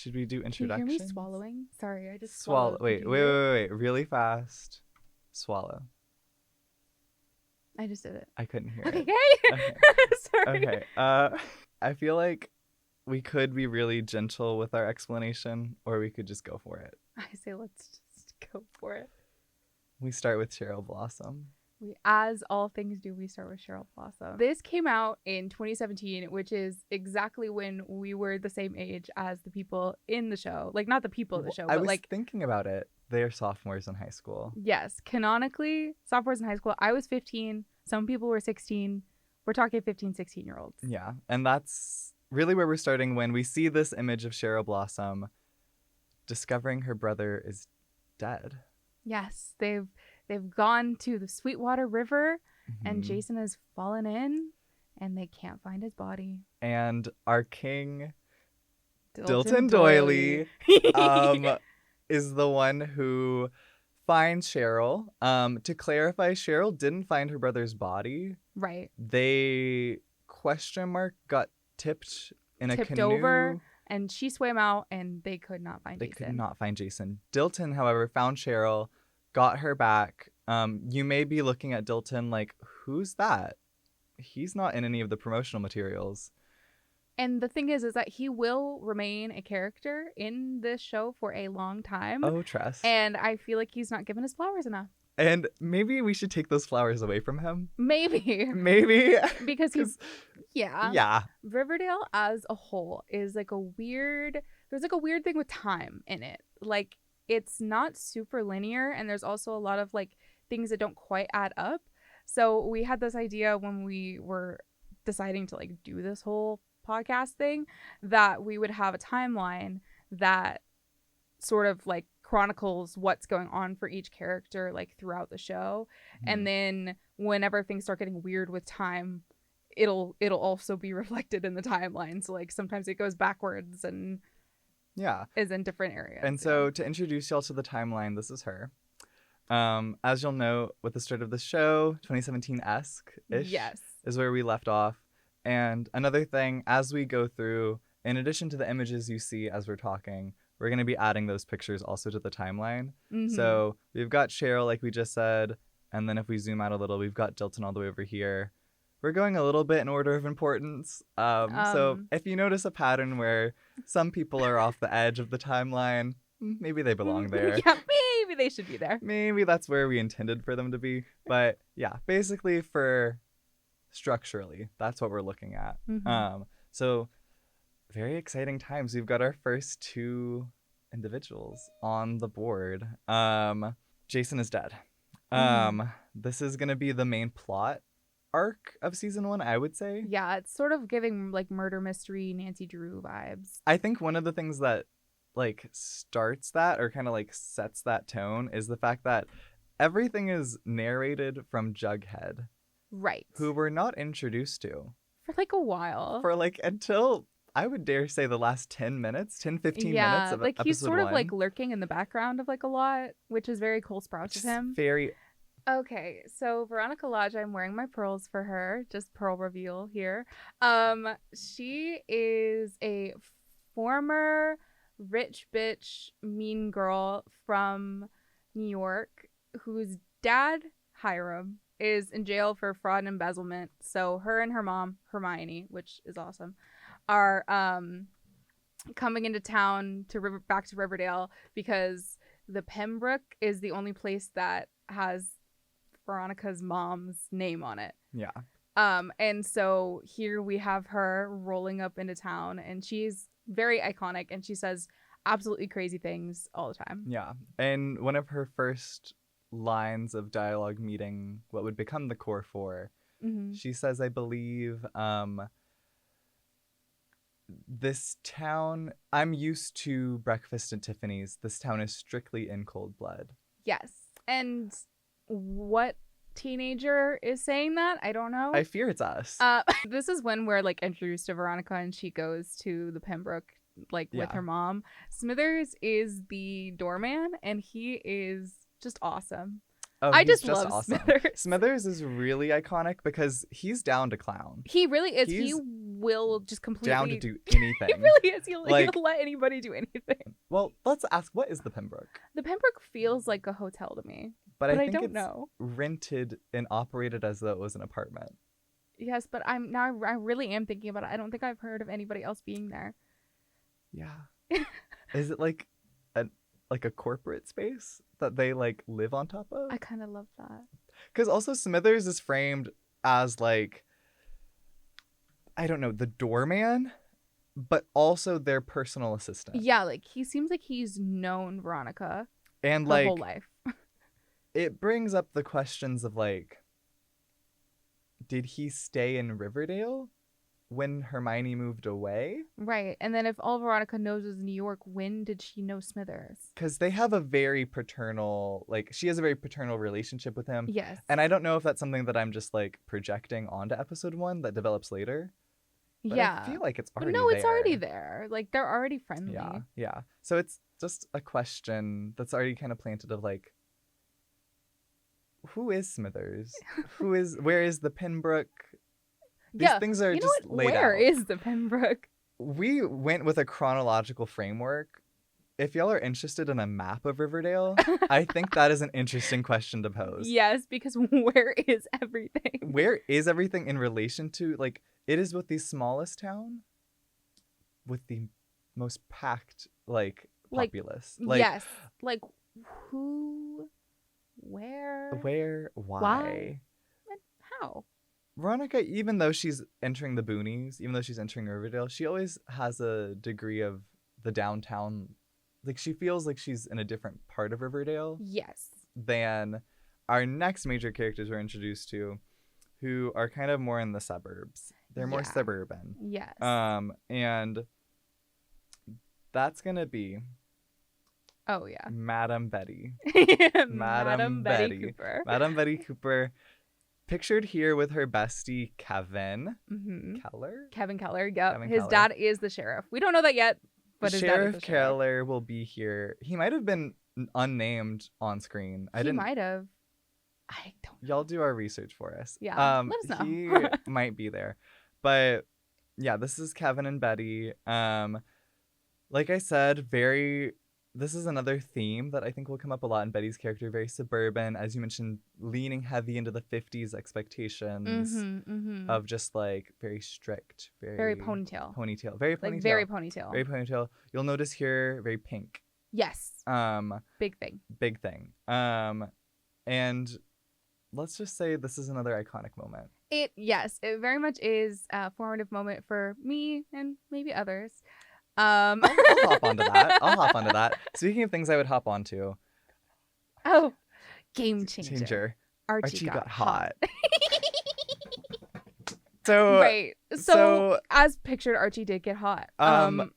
Should we do Can you introductions? hear me swallowing? Sorry, I just Swallow. swallowed. Wait. Really fast. Swallow. I just did it. I couldn't hear Okay. it. Okay. Sorry. Okay. I feel like we could be really gentle with our explanation, or we could just go for it. I say let's just go for it. We start with Cheryl Blossom. As all things do, we start with Cheryl Blossom. This came out in 2017, which is exactly when we were the same age as the people in the show. Like, not the people of the show, I but was like... thinking about it. They are sophomores in high school. Yes. Canonically, sophomores in high school. I was 15. Some people were 16. We're talking 15, 16-year-olds. Yeah. And that's really where we're starting when we see this image of Cheryl Blossom discovering her brother is dead. Yes. They've gone to the Sweetwater River, and Mhm. Jason has fallen in, and they can't find his body. And our king, Dilton Doily, is the one who finds Cheryl. To clarify, Cheryl didn't find her brother's body. Right. They got tipped in a Tipped canoe. over, and she swam out, and they could not find They Jason. could not find Jason. Dilton, however, found Cheryl, got her back. You may be looking at Dilton like, who's that? He's not in any of the promotional materials. And the thing is that he will remain a character in this show for a long time. Oh, Tress. And I feel like he's not given his flowers enough. And maybe we should take those flowers away from him. Maybe. Maybe. Because he's... Yeah. Yeah. Riverdale as a whole is like a weird... There's like a weird thing with time in it. Like, it's not super linear, and there's also a lot of like things that don't quite add up. So we had this idea when we were deciding to like do this whole podcast thing, that we would have a timeline that sort of like chronicles what's going on for each character like throughout the show. And then whenever things start getting weird with time, it'll also be reflected in the timeline. So like sometimes it goes backwards and is in different areas. And so to introduce y'all to the timeline, this is her. As you'll know, with the start of the show, 2017-esque-ish is where we left off. And another thing, as we go through, in addition to the images you see as we're talking, we're going to be adding those pictures also to the timeline. So we've got Cheryl, like we just said, and then if we zoom out a little, we've got Dilton all the way over here. We're going a little bit in order of importance. So if you notice a pattern where some people are off the edge of the timeline, maybe they belong there. Yeah, maybe they should be there. Maybe that's where we intended for them to be. But yeah, basically for structurally, that's what we're looking at. So very exciting times. We've got our first two individuals on the board. Jason is dead. This is going to be the main plot arc of season 1, I would say. Yeah, it's sort of giving like murder mystery Nancy Drew vibes. I think one of the things that like starts that or kind of like sets that tone is the fact that everything is narrated from Jughead. Right. Who we're not introduced to. For like a while. For like until, I would dare say, the last 15 minutes of like episode he's sort 1. of like lurking in the background of like a lot, which is very Cole Sprouse of him. Very... Okay, so Veronica Lodge, I'm wearing my pearls for her. Just pearl reveal here. She is a former rich bitch mean girl from New York whose dad, Hiram, is in jail for fraud and embezzlement. So her and her mom, Hermione, which is awesome, are coming into town to back to Riverdale because the Pembroke is the only place that has Veronica's mom's name on it. Yeah. And so here we have her rolling up into town, and she's very iconic, and she says absolutely crazy things all the time. Yeah. And one of her first lines of dialogue meeting what would become the core four, she says, I believe, this town, I'm used to breakfast at Tiffany's. This town is strictly in cold blood. Yes. And what teenager is saying that? I don't know. I fear it's us. This is when we're like introduced to Veronica and she goes to the Pembroke with her mom. Smithers is the doorman and he is just awesome. Oh, I just love awesome. Smithers. Smithers is really iconic because he's down to clown. He really is. He will just completely down to do anything. He really is. He'll let anybody do anything. Well, let's ask, what is the Pembroke? The Pembroke feels like a hotel to me, but I think don't know. Rented and operated as though it was an apartment. Yes, but I really am thinking about it. I don't think I've heard of anybody else being there. Yeah. Is it like a corporate space that they like live on top of? I kind of love that. Because also Smithers is framed as like, I don't know, the doorman, but also their personal assistant. Yeah, like he seems like he's known Veronica and her like whole life. It brings up the questions of like, did he stay in Riverdale when Hermione moved away? Right. And then if all Veronica knows is New York, when did she know Smithers? Because they have a very paternal, like, she has a very paternal relationship with him. Yes. And I don't know if that's something that I'm just, like, projecting onto episode 1 that develops later. But I feel like it's already there. It's already there. Like, they're already friendly. Yeah. So it's just a question that's already kind of planted of, like, who is Smithers? Where is the Pembroke? These things are just laid out. Where is the Pembroke? We went with a chronological framework. If y'all are interested in a map of Riverdale, I think that is an interesting question to pose. Yes, because where is everything? Where is everything in relation to, like, it is with the smallest town with the most packed, like, populace. Like, yes. Like, who, where, why? And how? Veronica, even though she's entering the boonies, even though she's entering Riverdale, she always has a degree of the downtown. Like, she feels like she's in a different part of Riverdale. Yes. Than our next major characters we're introduced to, who are kind of more in the suburbs. They're more suburban. Yes. And that's gonna be. Oh yeah. Madam Betty. Madam Betty Cooper. Madam Betty Cooper. Pictured here with her bestie, Kevin Keller. Kevin Keller, yep. His dad is the sheriff. We don't know that yet, but Sheriff Keller will be here. He might have been unnamed on screen. He might have. I don't know. Y'all do our research for us. Yeah, let us know. He might be there. But yeah, this is Kevin and Betty. Like I said, this is another theme that I think will come up a lot in Betty's character. Very suburban, as you mentioned, leaning heavy into the 50s expectations of just like very strict, very ponytail. Very ponytail. Like very ponytail. Very ponytail. You'll notice here, very pink. Yes. Big thing. Big thing. And let's just say this is another iconic moment. It very much is a formative moment for me and maybe others. I'll hop onto that. Speaking of things I would hop onto. Oh, game changer. Archie got hot. So as pictured, Archie did get hot.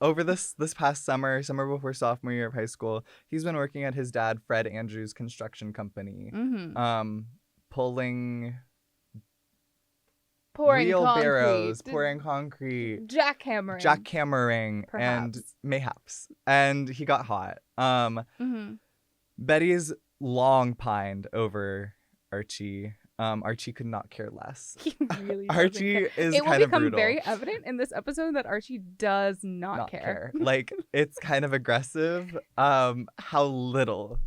Over this past summer before sophomore year of high school, he's been working at his dad Fred Andrews' construction company, pouring concrete, jackhammering, and mayhaps. And he got hot. Betty's long pined over Archie. Archie could not care less. He really Archie is kind of brutal. It will become very evident in this episode that Archie does not care. Like, it's kind of aggressive how little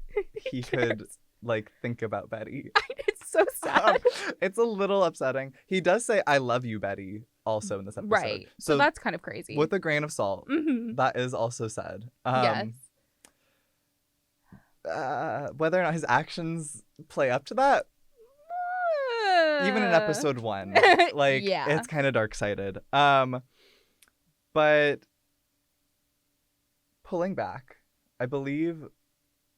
he could like think about Betty. It's so sad. It's a little upsetting. He does say "I love you, Betty" also in this episode. Right. So that's kind of crazy. With a grain of salt. That is also said. Yes. Whether or not his actions play up to that, even in episode 1, like it's kind of dark-sided. But pulling back, I believe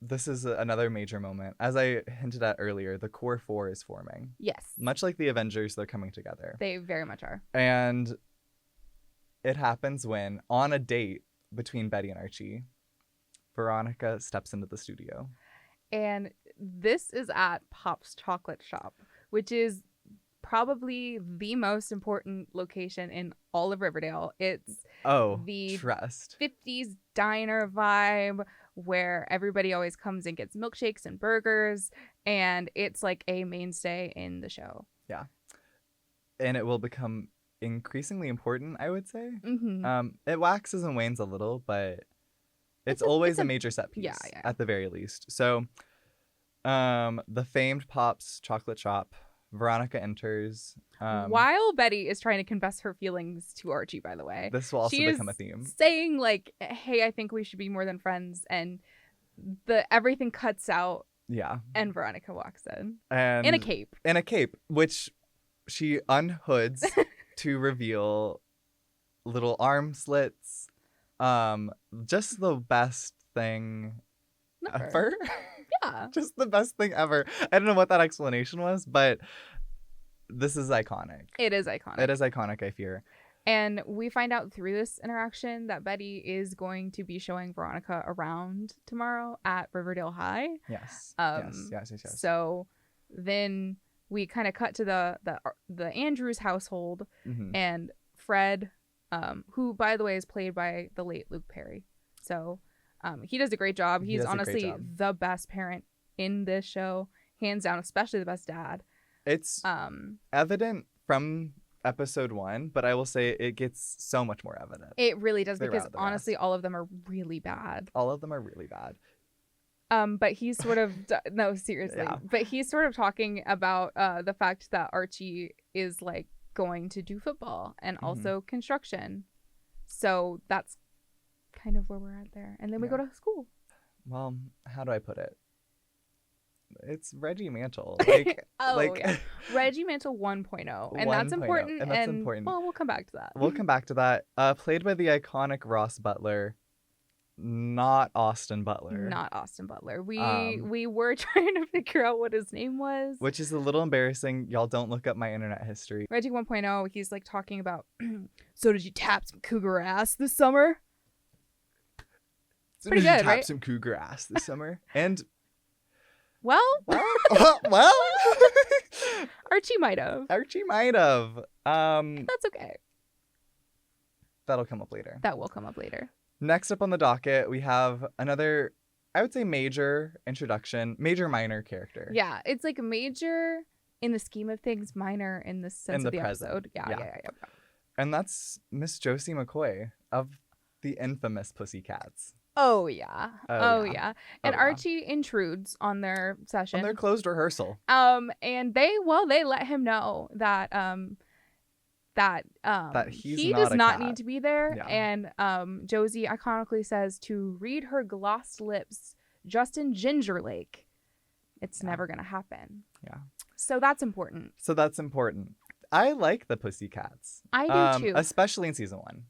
this is another major moment. As I hinted at earlier, the core 4 is forming. Yes. Much like the Avengers, they're coming together. They very much are. And it happens when, on a date between Betty and Archie, Veronica steps into the studio. And this is at Pop's Chocolate Shop, which is probably the most important location in all of Riverdale. It's the trust 50s diner vibe where everybody always comes and gets milkshakes and burgers, and it's like a mainstay in the show. Yeah. And it will become increasingly important, I would say. Mm-hmm. It waxes and wanes a little, but it's always a major set piece, yeah. at the very least. So, the famed Pop's chocolate shop, Veronica enters. While Betty is trying to confess her feelings to Archie, by the way. This will also become a theme. Saying, like, hey, I think we should be more than friends, and everything cuts out. Yeah. And Veronica walks in. And in a cape. In a cape, which she unhoods to reveal little arm slits. Just the best thing ever. Yeah. Just the best thing ever. I don't know what that explanation was, but this is iconic. It is iconic. It is iconic, I fear. And we find out through this interaction that Betty is going to be showing Veronica around tomorrow at Riverdale High. Yes. Yes. So then we kind of cut to the Andrews household, and Fred, who, by the way, is played by the late Luke Perry. So he does a great job. He's honestly the best parent in this show, hands down, especially the best dad. It's evident from episode 1, but I will say it gets so much more evident. It really does, because honestly, all of them are really bad. All of them are really bad. But he's sort of no, seriously. Yeah. But he's sort of talking about the fact that Archie is like going to do football and also construction. So that's kind of where we're at there. And then we go to school. Well, how do I put it? It's Reggie Mantle. Like, Reggie Mantle 1.0. And that's important. And that's important. Well, we'll come back to that. We'll come back to that. Played by the iconic Ross Butler. Not Austin Butler. Not Austin Butler. We were trying to figure out what his name was. Which is a little embarrassing. Y'all don't look up my internet history. Reggie 1.0, he's like talking about, so did you tap some cougar ass this summer? So pretty good, right? Tap some cougar ass this summer? And... Well, Archie might have. That's okay. That'll come up later. That will come up later. Next up on the docket, we have another, I would say, major introduction, minor character. Yeah, it's like major in the scheme of things, minor in the sense of the episode. Yeah. And that's Miss Josie McCoy of the infamous Pussycats. Oh yeah. And Archie intrudes on their session. On their closed rehearsal. And they let him know that he does not need to be there. Yeah. And Josie iconically says to read her glossed lips just in Ginger Lake. It's never gonna happen. Yeah. So that's important. I like the Pussycats. I do too. Especially in season 1.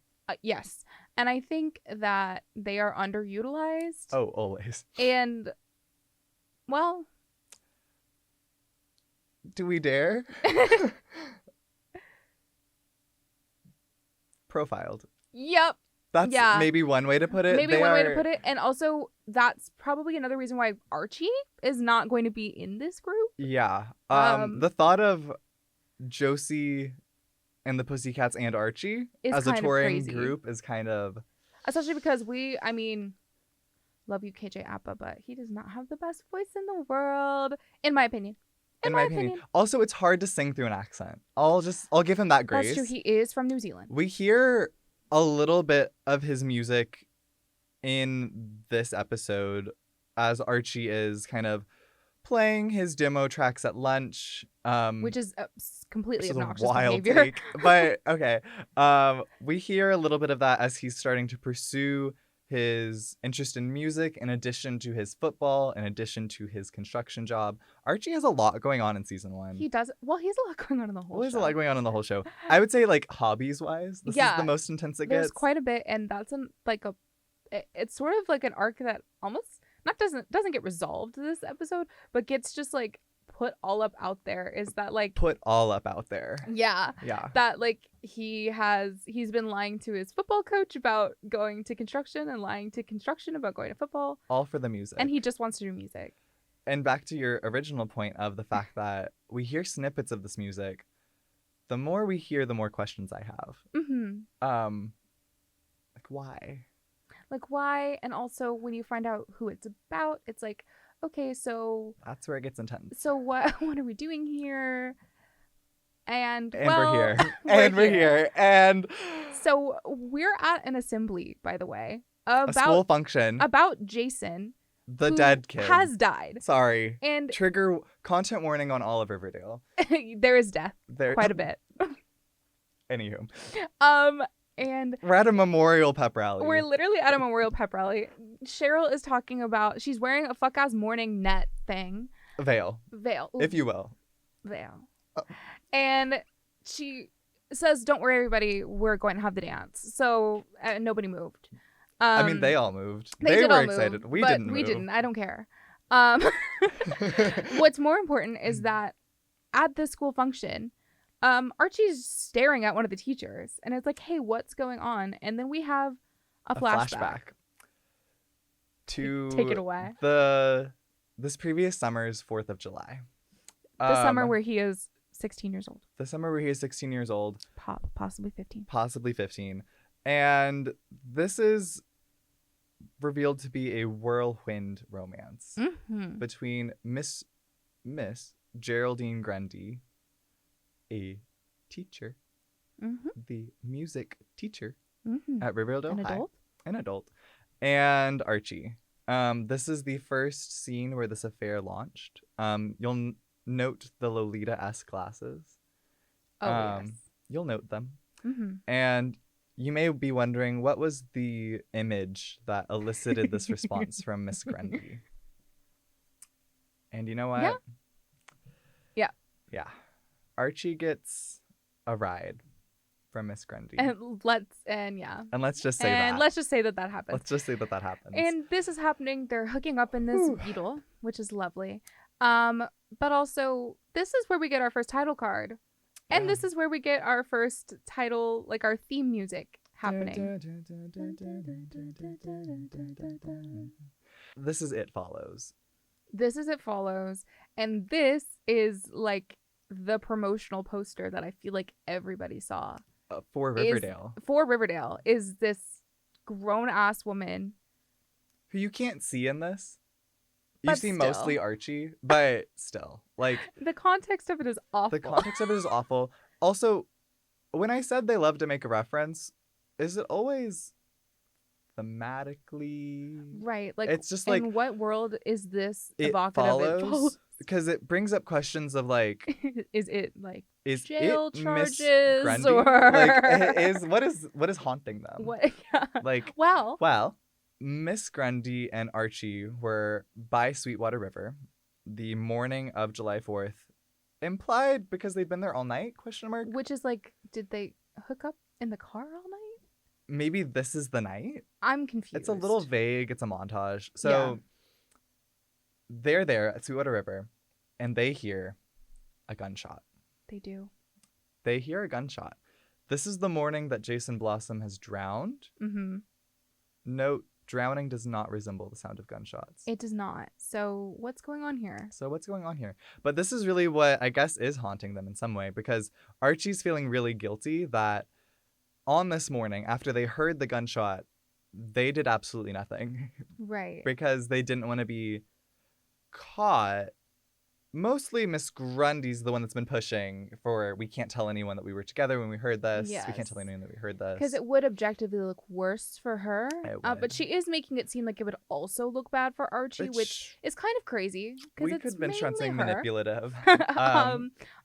Yes. And I think that they are underutilized. Oh, always. And, well... Do we dare? Profiled. Yep. That's maybe one way to put it. Way to put it. And also, that's probably another reason why Archie is not going to be in this group. Yeah. The thought of Josie... and the Pussycats and Archie as a touring group is kind of... Especially because love you, KJ Appa, but he does not have the best voice in the world, in my opinion. In my opinion. Also, it's hard to sing through an accent. I'll give him that grace. That's true. He is from New Zealand. We hear a little bit of his music in this episode as Archie is kind of playing his demo tracks at lunch, which is completely obnoxious wild behavior. Take, but okay, we hear a little bit of that as he's starting to pursue his interest in music in addition to his football, in addition to his construction job. Archie has a lot going on in season 1. He does. Well, he has a lot going on in the whole show. There's a lot going on in the whole show. I would say, like, hobbies wise, this is the most intense it gets. There's quite a bit, and that's it's sort of like an arc that almost doesn't get resolved this episode, but gets just like put all up out there. Is that like put all up out there? Yeah. That like he's been lying to his football coach about going to construction and lying to construction about going to football. All for the music. And he just wants to do music. And back to your original point of the fact that we hear snippets of this music. The more we hear, the more questions I have. Like why? Like, why? And also, when you find out who it's about, it's like, okay, so... That's where it gets intense. So what are we doing here? And we're here. And we're here. And so we're at an assembly, by the way. A school function. About Jason. The dead kid. Has died. Sorry. And trigger content warning on all of Riverdale. There is death. Quite a bit. Anywho. And we're at a memorial pep rally. We're literally at a memorial pep rally. Cheryl is talking about, she's wearing a fuck ass morning net thing. Veil. Ooh. If you will. Veil. Oh. And she says, don't worry, everybody, we're going to have the dance. So nobody moved. I mean, they all moved. They were excited. We didn't move. We didn't. I don't care. What's more important is that at this school function, Archie's staring at one of the teachers. And it's like, hey, what's going on? And then we have a flashback. To take it away. This previous summer's 4th of July. The summer where he is 16 years old. The summer where he is 16 years old. Possibly 15. Possibly 15. And this is revealed to be a whirlwind romance between Miss Geraldine Grundy, a teacher, the music teacher at Riverdale High, an adult, and Archie. This is the first scene where this affair launched. You'll note the Lolita-esque glasses. Yes. You'll note them. And you may be wondering, what was the image that elicited this response from Miss Grundy? And you know what? Yeah. Archie gets a ride from Miss Grundy. And let's just say that. Let's just say that happens. Let's just say that happens. And this is happening. They're hooking up in this beetle, which is lovely. But also, this is where we get our first title card. And this is where we get our first title, like our theme music happening. This is It Follows. This is It Follows. And this is like the promotional poster that I feel like everybody saw. For Riverdale. Is this grown-ass woman. Who you can't see in this. You see mostly Archie, but still. Like, the context of it is awful. Also, when I said they love to make a reference, is it always thematically? Right. Like, it's just in like, what world is this It Follows? Because it brings up questions of like, is it like is jail it charges Miss Grundy? or like what is haunting them? What? Yeah. Like, well, Miss Grundy and Archie were by Sweetwater River the morning of July 4th. Implied because they'd been there all night? ? Which is like, did they hook up in the car all night? Maybe this is the night? I'm confused. It's a little vague. It's a montage. So they're there at Sweetwater River and they hear a gunshot. They do. They hear a gunshot. This is the morning that Jason Blossom has drowned. Note, drowning does not resemble the sound of gunshots. It does not. So what's going on here? But this is really what I guess is haunting them in some way, because Archie's feeling really guilty that on this morning, after they heard the gunshot, they did absolutely nothing. Right. Because they didn't want to be caught. Mostly Miss Grundy's the one that's been pushing for, we can't tell anyone that we were together when we heard this. Yes. We can't tell anyone that we heard this. Because it would objectively look worse for her. But she is making it seem like it would also look bad for Archie, which is kind of crazy. We could have been saying manipulative. I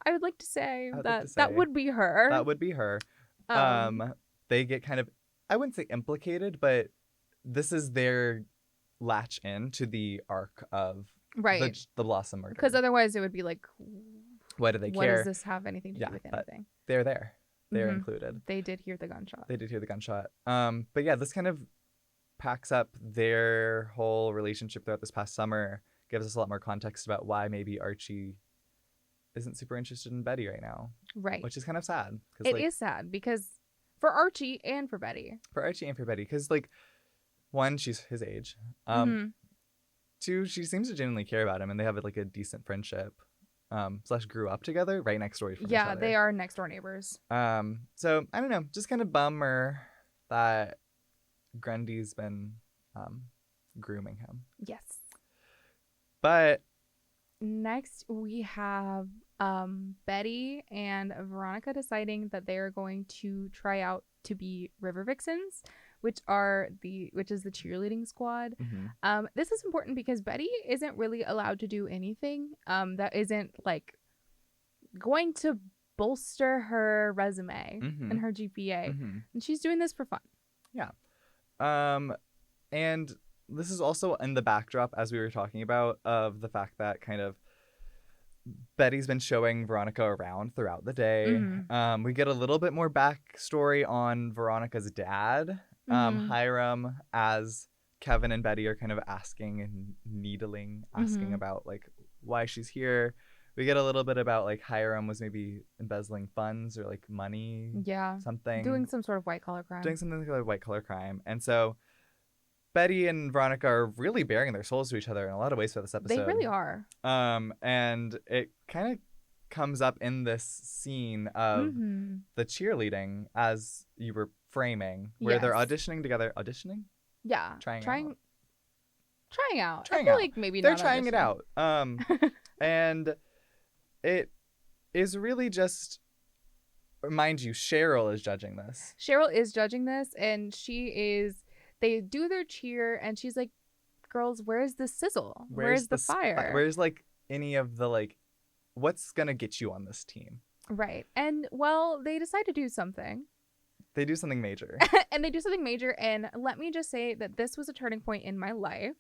would like to say that would be her. That would be her. They get kind of, I wouldn't say implicated, but this is their latch in to the arc of the Blossom murder. Because otherwise it would be like, why do they care? What does this have anything to do with anything? They're there. They're included. They did hear the gunshot. But yeah, this kind of packs up their whole relationship throughout this past summer, gives us a lot more context about why maybe Archie isn't super interested in Betty right now. Right. Which is kind of sad. It is sad because for Archie and for Betty. Because, like, one, she's his age. Two, she seems to genuinely care about him, and they have like a decent friendship. / grew up together right next door from each other. They are next door neighbors. So I don't know, just kind of bummer that Grundy's been grooming him. Yes. But next we have Betty and Veronica deciding that they are going to try out to be River Vixens, which is the cheerleading squad. Mm-hmm. This is important because Betty isn't really allowed to do anything that isn't like going to bolster her resume and her GPA. And she's doing this for fun. Yeah. And this is also in the backdrop, as we were talking about, of the fact that kind of Betty's been showing Veronica around throughout the day. We get a little bit more backstory on Veronica's dad, Hiram, as Kevin and Betty are kind of asking and asking about like why she's here. We get a little bit about like Hiram was maybe embezzling funds or like money. Yeah. Something. Doing some sort of white collar crime. Doing something like white collar crime. And so Betty and Veronica are really bearing their souls to each other in a lot of ways for this episode. They really are. And it kind of comes up in this scene of the cheerleading, as you were framing, where they're auditioning together. Auditioning? Yeah. Trying out. I feel like maybe they're trying it out. And it is really just, mind you, Cheryl is judging this. Cheryl is judging this, and they do their cheer, and she's like, girls, where's the sizzle? Where's the fire? Where's like any of the like, what's gonna get you on this team? Right. And well, they decide to do something. They do something major. And they do something major, and let me just say that this was a turning point in my life.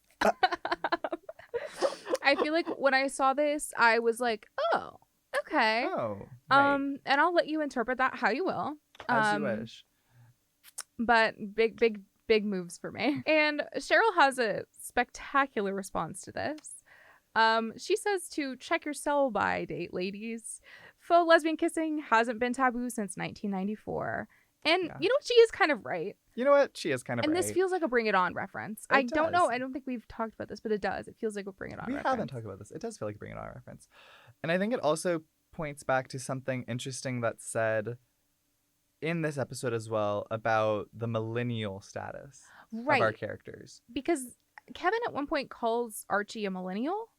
I feel like when I saw this, I was like, oh, okay. Oh, right. And I'll let you interpret that how you will. As you wish. But big moves for me. And Cheryl has a spectacular response to this. She says to check your sell-by date, ladies. Faux lesbian kissing hasn't been taboo since 1994. And you know what? She is kind of right. You know what? She is kind of right. And this feels like a Bring It On reference. I don't know. I don't think we've talked about this, but it does. It feels like a Bring It On reference. We haven't talked about this. It does feel like a Bring It On reference. And I think it also points back to something interesting that's said in this episode as well about the millennial status of our characters. Because Kevin at one point calls Archie a millennial.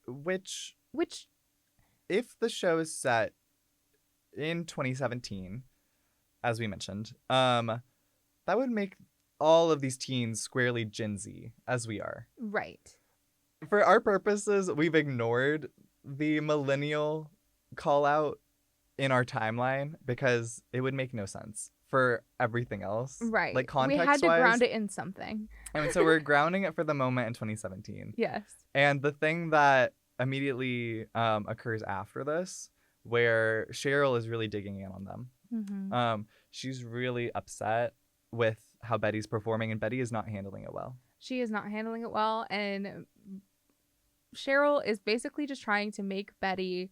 Which if the show is set in 2017, as we mentioned, that would make all of these teens squarely Gen Z, as we are. Right. For our purposes, we've ignored the millennial call out in our timeline because it would make no sense for everything else. Right. Like context-wise. We had to ground it in something. And so we're grounding it for the moment in 2017. Yes. And the thing that immediately occurs after this, where Cheryl is really digging in on them. She's really upset with how Betty's performing, and Betty is not handling it well. She is not handling it well, and Cheryl is basically just trying to make Betty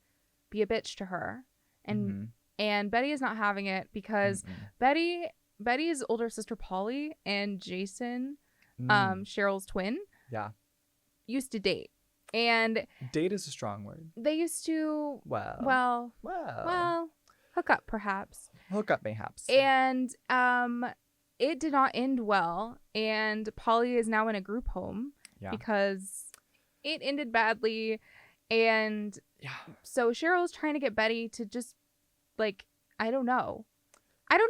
be a bitch to her. And Betty is not having it because Betty's older sister Polly and Jason, Cheryl's twin, used to date. And date is a strong word. They used to well hook up perhaps. Hook up mayhaps. And it did not end well, and Polly is now in a group home because it ended badly. And so Cheryl's trying to get Betty to just like, I don't know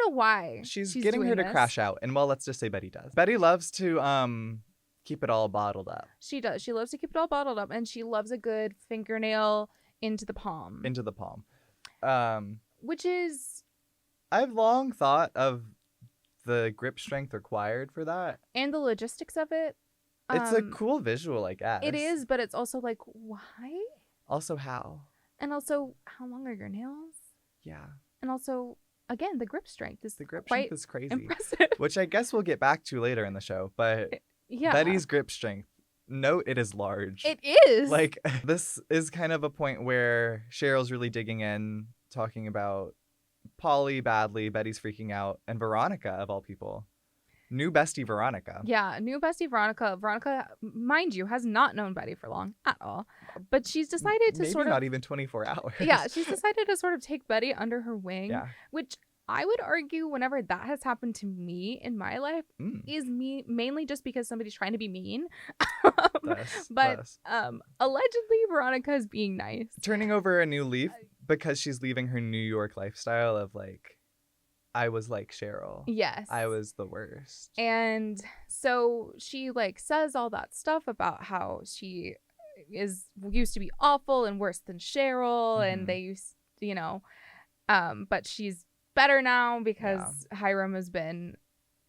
why she's getting her to crash out. And well, let's just say Betty does. Betty loves to keep it all bottled up. She does. She loves to keep it all bottled up, and she loves a good fingernail into the palm. Which is, I've long thought of the grip strength required for that. And the logistics of it. It's a cool visual, I guess. It is, but it's also like, why? Also, how? And also, how long are your nails? Yeah. And also, again, the grip strength is crazy. Impressive. Which I guess we'll get back to later in the show, but Betty's grip strength, note it is large. It is. Like, this is kind of a point where Cheryl's really digging in, talking about Polly badly, Betty's freaking out, and Veronica, of all people. New bestie Veronica. Yeah, new bestie Veronica. Veronica, mind you, has not known Betty for long at all. But she's decided to maybe not even 24 hours. Yeah, she's decided to sort of take Betty under her wing. Yeah. Which I would argue whenever that has happened to me in my life is me mainly just because somebody's trying to be mean. Allegedly Veronica is being nice. Turning over a new leaf because she's leaving her New York lifestyle of like, I was like Cheryl. Yes. I was the worst. And so she like says all that stuff about how she used to be awful and worse than Cheryl and they used, you know, but she's better now because Hiram has been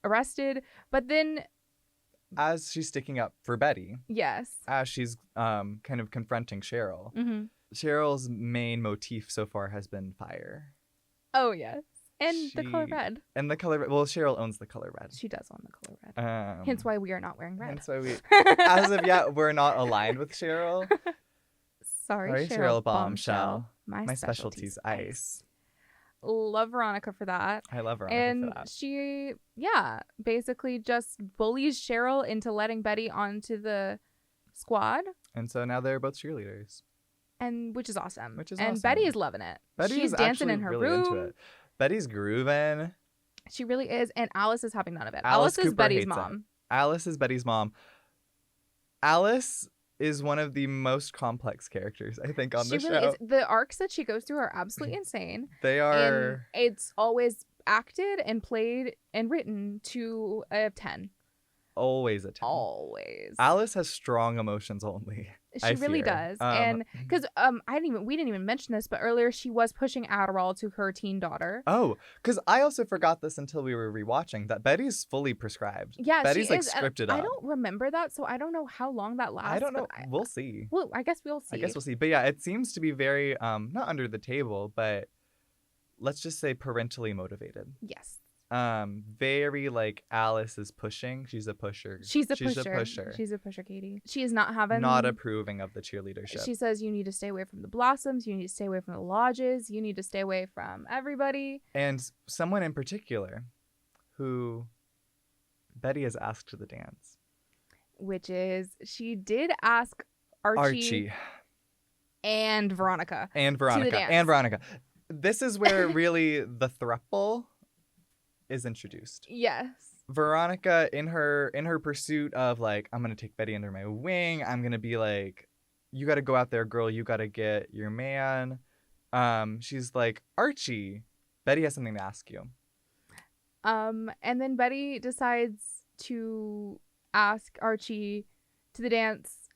arrested. But then as she's sticking up for Betty. Yes. As she's kind of confronting Cheryl. Cheryl's main motif so far has been fire. Oh, yes. And the color red. And the color red. Well, Cheryl owns the color red. She does own the color red. Hence why we are not wearing red. Hence why we, as of yet, we're not aligned with Cheryl. Sorry, Cheryl Bombshell. My specialty's ice. Love Veronica for that. I love Veronica for that. And she, basically just bullies Cheryl into letting Betty onto the squad. And so now they're both cheerleaders. And which is awesome. And Betty is loving it. She's dancing in her really room. Into it. Betty's grooving. She really is. And Alice is having none of it. Alice is Betty's mom. Alice is Betty's mom. Alice is one of the most complex characters, I think, on the show. She really is. The arcs that she goes through are absolutely insane. They are. And it's always acted and played and written to a 10. Always a 10. Always. Alice has strong emotions only. She really does. And because we didn't even mention this, but earlier she was pushing Adderall to her teen daughter. Oh, because I also forgot this until we were rewatching that Betty's fully prescribed. Yeah, Betty's she like is, scripted up. I don't remember that, so I don't know how long that lasts. I don't know. We'll see. Well, I guess we'll see. But yeah, it seems to be very not under the table, but let's just say parentally motivated. Yes. Very like Alice is pushing. She's a pusher. She's a pusher, Katie. She is not approving of the cheerleadership. She says you need to stay away from the Blossoms, you need to stay away from the lodges, you need to stay away from everybody. And someone in particular who Betty has asked to the dance. Which is she did ask Archie. And Veronica. This is where really the throuple is introduced. Yes. Veronica in her pursuit of like, I'm gonna take Betty under my wing. I'm gonna be like, you gotta go out there, girl. You gotta get your man. She's like, Archie, Betty has something to ask you. And then Betty decides to ask Archie to the dance.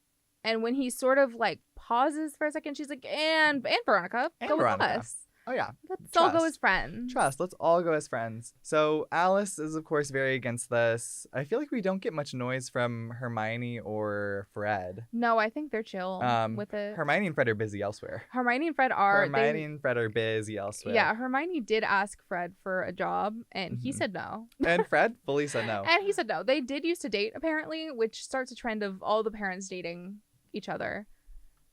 And when he sort of like pauses for a second, she's like, and Veronica, go with us. Oh, yeah. Let's all go as friends. Let's all go as friends. So Alice is, of course, very against this. I feel like we don't get much noise from Hermione or Fred. No, I think they're chill with it. Hermione and Fred are busy elsewhere. Hermione and Fred are busy elsewhere. Yeah, Hermione did ask Fred for a job, and he said no. And Fred fully said no. And he said no. They did used to date, apparently, which starts a trend of all the parents dating each other.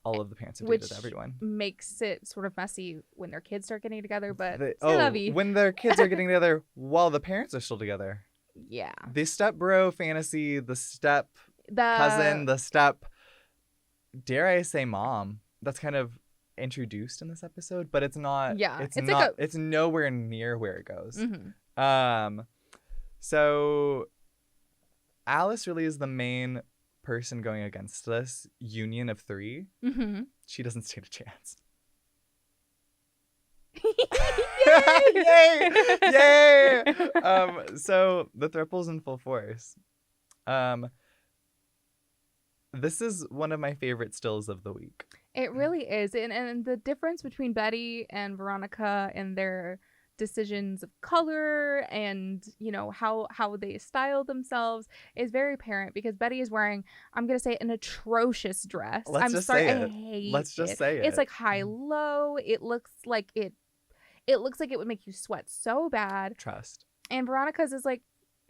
All of the parents have dated everyone. Makes it sort of messy when their kids start getting together, but when their kids are getting together while the parents are still together. Yeah. The step bro fantasy, the step cousin, the step, dare I say, mom. That's kind of introduced in this episode, but it's not. Yeah. It's nowhere near where it goes. Mm-hmm. So Alice really is the main person going against this union of three. Mm-hmm. She doesn't stand a chance. Yay! So the thruple's in full force. This is one of my favorite stills of the week. It really is. And the difference between Betty and Veronica and their decisions of color and, you know, how they style themselves is very apparent because Betty is wearing, I'm going to say, an atrocious dress. Let's just say it. It's like high-low. It looks like it would make you sweat so bad. Trust. And Veronica's is like,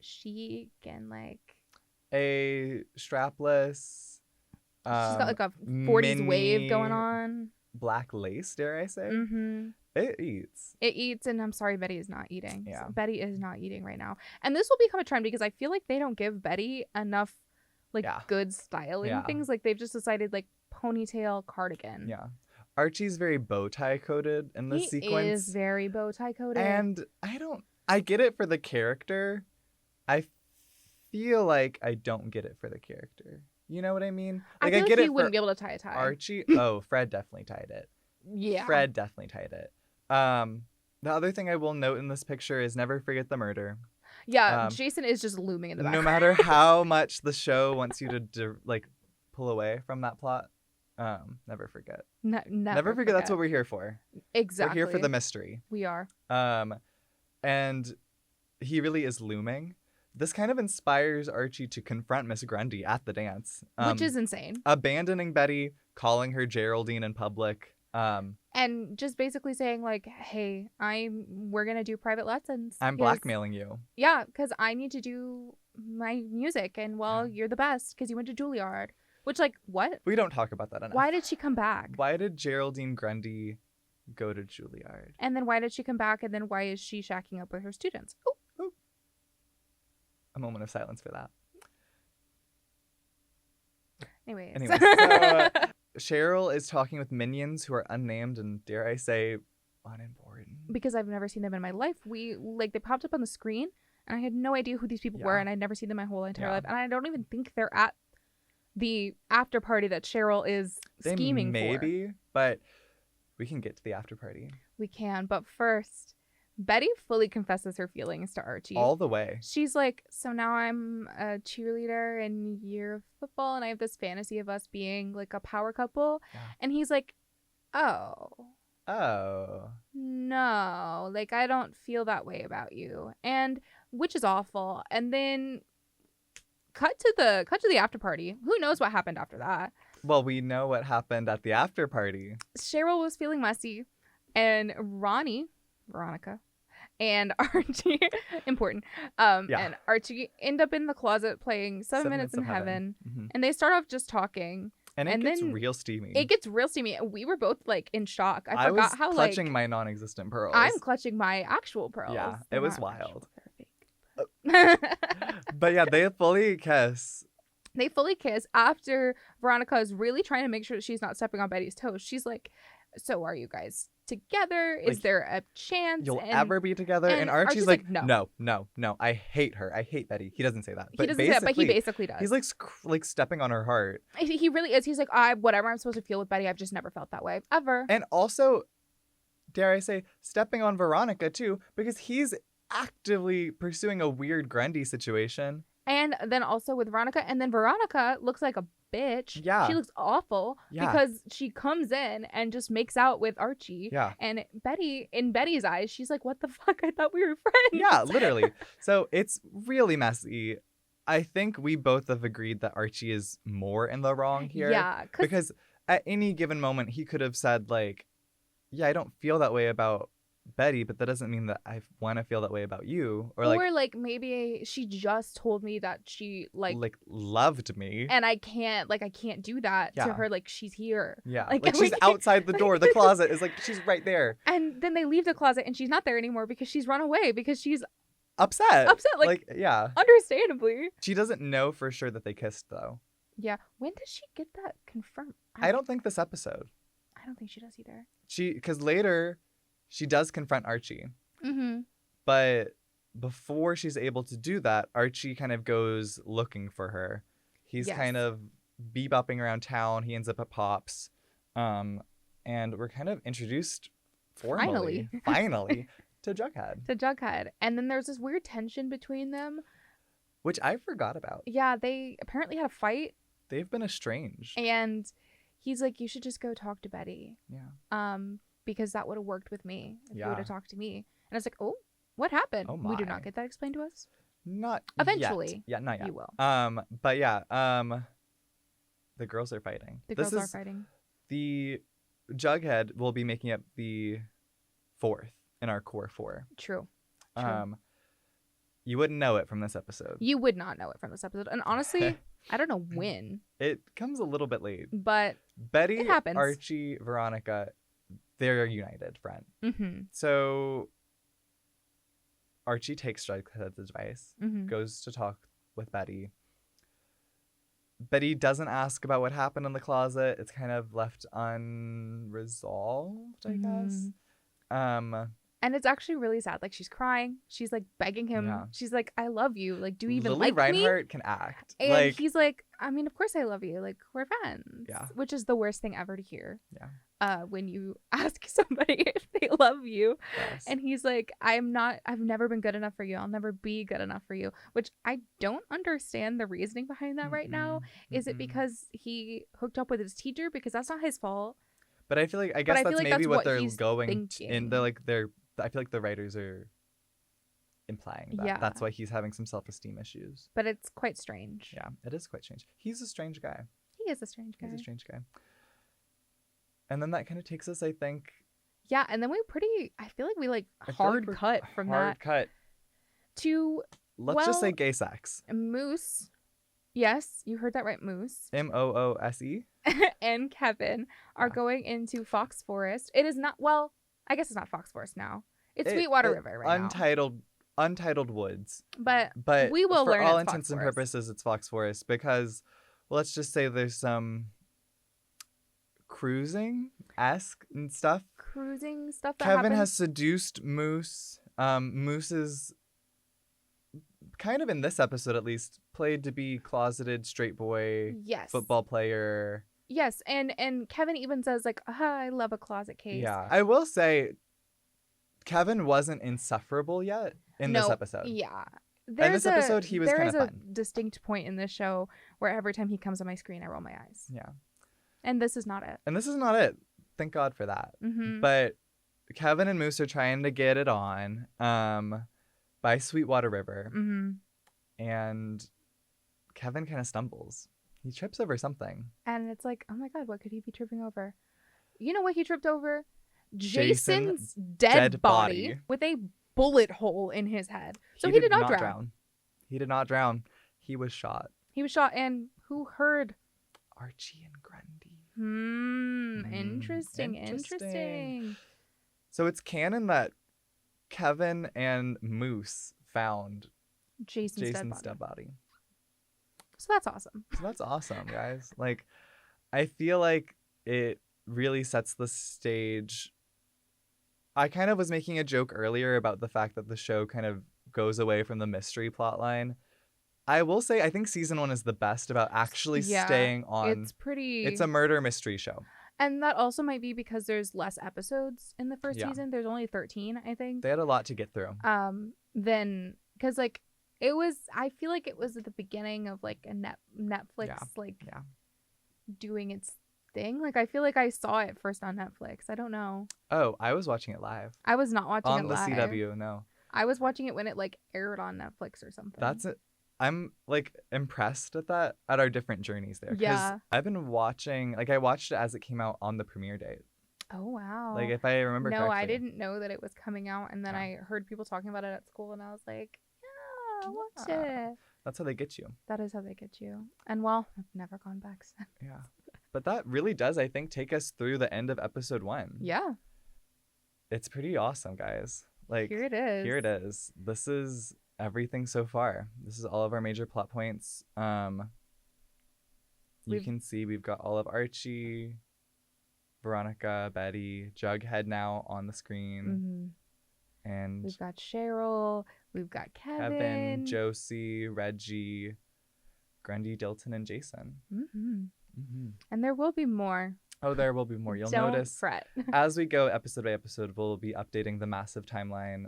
she can like a strapless. She's got like a 40s wave going on. Black lace, dare I say? Mm-hmm. It eats, and I'm sorry, Betty is not eating. Yeah. So Betty is not eating right now, and this will become a trend because I feel like they don't give Betty enough, good styling things. Like they've just decided like ponytail cardigan. Yeah, Archie's very bow tie coated in this sequence. He is very bow tie coated. And I get it for the character. I feel like I don't get it for the character. You know what I mean? Like, I get it. He wouldn't be able to tie a tie. Archie, Fred definitely tied it. Yeah. Fred definitely tied it. The other thing I will note in this picture is never forget the murder. Yeah, Jason is just looming in the background. No matter how much the show wants you to like pull away from that plot, never forget. Never forget. That's what we're here for. Exactly. We're here for the mystery. We are. And he really is looming. This kind of inspires Archie to confront Miss Grundy at the dance. Which is insane. Abandoning Betty, calling her Geraldine in public. And just basically saying like, hey, we're going to do private lessons. I'm blackmailing you. Yeah, because I need to do my music. And you're the best because you went to Juilliard. Which, like, what? We don't talk about that enough. Why did she come back? Why did Geraldine Grundy go to Juilliard? And then why did she come back? And then why is she shacking up with her students? Oh. A moment of silence for that. Anyway, so Cheryl is talking with minions who are unnamed and, dare I say, unimportant. Because I've never seen them in my life. They popped up on the screen, and I had no idea who these people were, and I'd never seen them my whole entire life. And I don't even think they're at the after party that Cheryl is scheming for. Maybe, but we can get to the after party. We can, but first, Betty fully confesses her feelings to Archie. All the way. She's like, so now I'm a cheerleader and you're football, and I have this fantasy of us being like a power couple. Yeah. And he's like, oh, no, like I don't feel that way about you, and which is awful. And then cut to the after party. Who knows what happened after that? Well, we know what happened at the after party. Cheryl was feeling messy, and Veronica, and Archie, important, and Archie end up in the closet playing 7 Minutes in Heaven. Mm-hmm. And they start off just talking. And it gets real steamy. It gets real steamy. We were both like in shock. I forgot how clutching my non-existent pearls. I'm clutching my actual pearls. Yeah, it was wild. But yeah, they fully kiss. They fully kiss after Veronica is really trying to make sure that she's not stepping on Betty's toes. She's like, so are you guys together? Is there a chance you'll ever be together? And Archie's like, no. I hate her. I hate Betty. He doesn't say that. He doesn't say that, but he basically does. He's like stepping on her heart. He really is. He's like, whatever I'm supposed to feel with Betty, I've just never felt that way ever. And also, dare I say, stepping on Veronica too, because he's actively pursuing a weird Grundy situation. And then also with Veronica, and then Veronica looks like a bitch. Yeah. She looks awful because she comes in and just makes out with Archie. Yeah. And Betty, in Betty's eyes, she's like, what the fuck? I thought we were friends. Yeah, literally. So it's really messy. I think we both have agreed that Archie is more in the wrong here. Yeah. Because at any given moment, he could have said, like, yeah, I don't feel that way about Betty, but that doesn't mean that I want to feel that way about you. Or like maybe she just told me that she like loved me, and I can't do that to her. Like, she's here. Yeah, like she's outside the door. The closet is like, she's right there. And then they leave the closet and she's not there anymore because she's run away because she's upset. Like yeah, understandably. She doesn't know for sure that they kissed though. Yeah. When does she get that confirmed? I don't think this episode. I don't think she does either. Because later she does confront Archie. Mm-hmm. But before she's able to do that, Archie kind of goes looking for her. He's kind of bebopping around town. He ends up at Pop's. And we're kind of introduced formally, finally, to Jughead. And then there's this weird tension between them. Which I forgot about. Yeah, they apparently had a fight. They've been estranged. And he's like, you should just go talk to Betty. Yeah. Because that would have worked with me if you would have talked to me. And I was like, oh, what happened? Oh my. We did not get that explained to us. Not eventually. Yet. Yeah, not yet. You will. But yeah, the girls are fighting. The girls are fighting. The Jughead will be making up the fourth in our core four. True. You wouldn't know it from this episode. You would not know it from this episode. And honestly, I don't know when. It comes a little bit late. But Betty, it happens. Archie, Veronica, they're a united front. Mm-hmm. So Archie takes Jughead's advice, mm-hmm. goes to talk with Betty. Betty doesn't ask about what happened in the closet. It's kind of left unresolved, I guess. And it's actually really sad. Like, she's crying. She's, like, begging him. Yeah. She's like, I love you. Like, do you even Lily like Reinhart me? can act. And like, he's like, I mean, of course I love you. Like, we're friends. Yeah. Which is the worst thing ever to hear. Yeah. When you ask somebody if they love you. Yes. And he's like, I've never been good enough for you. I'll never be good enough for you. Which I don't understand the reasoning behind that right now. Is it because he hooked up with his teacher? Because that's not his fault. But I feel like, I guess that's maybe what they're going in. I feel like the writers are implying that. Yeah. That's why he's having some self-esteem issues. But it's quite strange. Yeah, it is quite strange. He's a strange guy. He is a strange guy. He's a strange guy. And then that kind of takes us, I think. Yeah, and then I feel like we hard cut from that. Hard cut. To, let's just say gay sex. Moose. Yes, you heard that right, Moose. Moose. And Kevin are going into Fox Forest. It is not, well, I guess it's not Fox Forest now. It's Sweetwater River right now. Untitled woods. But we will learn for all intents and purposes, it's Fox Forest because, well, let's just say there's some cruising-esque and stuff. Cruising stuff that Kevin happens. has seduced Moose. Moose is kind of, in this episode at least, played to be closeted straight boy. Yes. Football player. Yes, and Kevin even says, like, I love a closet case. Yeah. I will say, Kevin wasn't insufferable yet in this episode. Yeah. In this episode, he was kind of fun. There is a distinct point in this show where every time he comes on my screen, I roll my eyes. Yeah. And this is not it. Thank God for that. Mm-hmm. But Kevin and Moose are trying to get it on by Sweetwater River. Mm-hmm. And Kevin kind of stumbles. He trips over something. And it's like, oh my God, what could he be tripping over? You know what he tripped over? Jason's dead body with a bullet hole in his head. So he did not drown. He did not drown. He was shot. And who heard? Archie and Grundy. Interesting. So it's canon that Kevin and Moose found Jason's dead body. So that's awesome. Guys. Like, I feel like it really sets the stage. I kind of was making a joke earlier about the fact that the show kind of goes away from the mystery plotline. I will say I think season 1 is the best about actually staying on. It's a murder mystery show. And that also might be because there's less episodes in the first season. There's only 13, I think. They had a lot to get through. Then, because like it was, I feel like it was at the beginning of like a Netflix doing its thing. Like I feel like I saw it first on Netflix. I don't know. Oh, I was watching it live. I was not watching it live. On the CW, no. I was watching it when it like aired on Netflix or something. That's it. I'm like impressed at our different journeys there. Yeah. I've been watching, like I watched it as it came out on the premiere date. Oh, wow. Like if I remember correctly. No, I didn't know that it was coming out. And then I heard people talking about it at school and I was like, yeah, watch it. That's how they get you. That is how they get you. And well, I've never gone back since. Yeah. But that really does, I think, take us through the end of episode 1. Yeah. It's pretty awesome, guys. Like Here it is. This is everything so far. This is all of our major plot points. You can see we've got all of Archie, Veronica, Betty, Jughead now on the screen. Mm-hmm. And we've got Cheryl, we've got Kevin, Josie, Reggie, Grundy, Dilton, and Jason. Mm-hmm. Mm-hmm. And there will be more. Oh, there will be more. You'll Don't notice fret. as we go episode by episode, we'll be updating the massive timeline,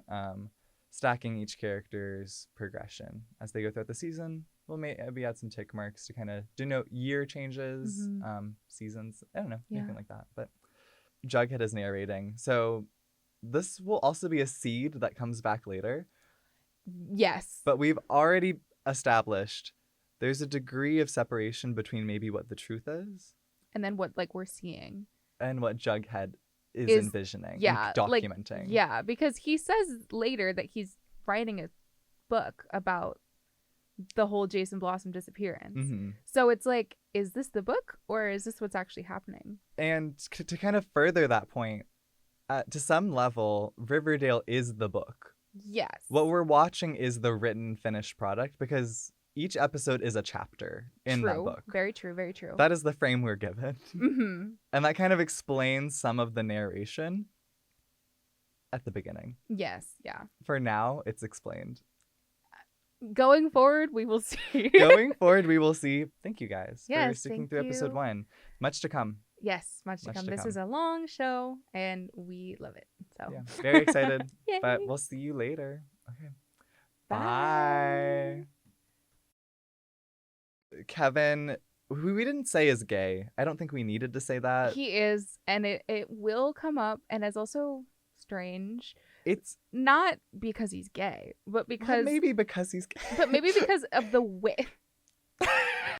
stacking each character's progression as they go throughout the season. We'll maybe add some tick marks to kind of denote year changes, seasons. I don't know, anything like that. But Jughead is narrating. So this will also be a seed that comes back later. Yes. But we've already established there's a degree of separation between maybe what the truth is. And then what like we're seeing. And what Jughead is envisioning, documenting. Like, because he says later that he's writing a book about the whole Jason Blossom disappearance. Mm-hmm. So it's like, is this the book or is this what's actually happening? And to kind of further that point, to some level, Riverdale is the book. Yes. What we're watching is the written, finished product because each episode is a chapter in that book. Very true, very true. That is the frame we're given. Mm-hmm. And that kind of explains some of the narration at the beginning. Yes, yeah. For now, it's explained. Going forward, we will see. Going forward, we will see. Thank you guys for sticking through you. episode 1. Much to come. Yes, much to come. This is a long show, and we love it. So yeah, very excited. But we'll see you later. Okay. Bye. Kevin, who we didn't say is gay. I don't think we needed to say that. He is, and it will come up, and it's also strange. It's not because he's gay, but because maybe because he's gay. But maybe because of the way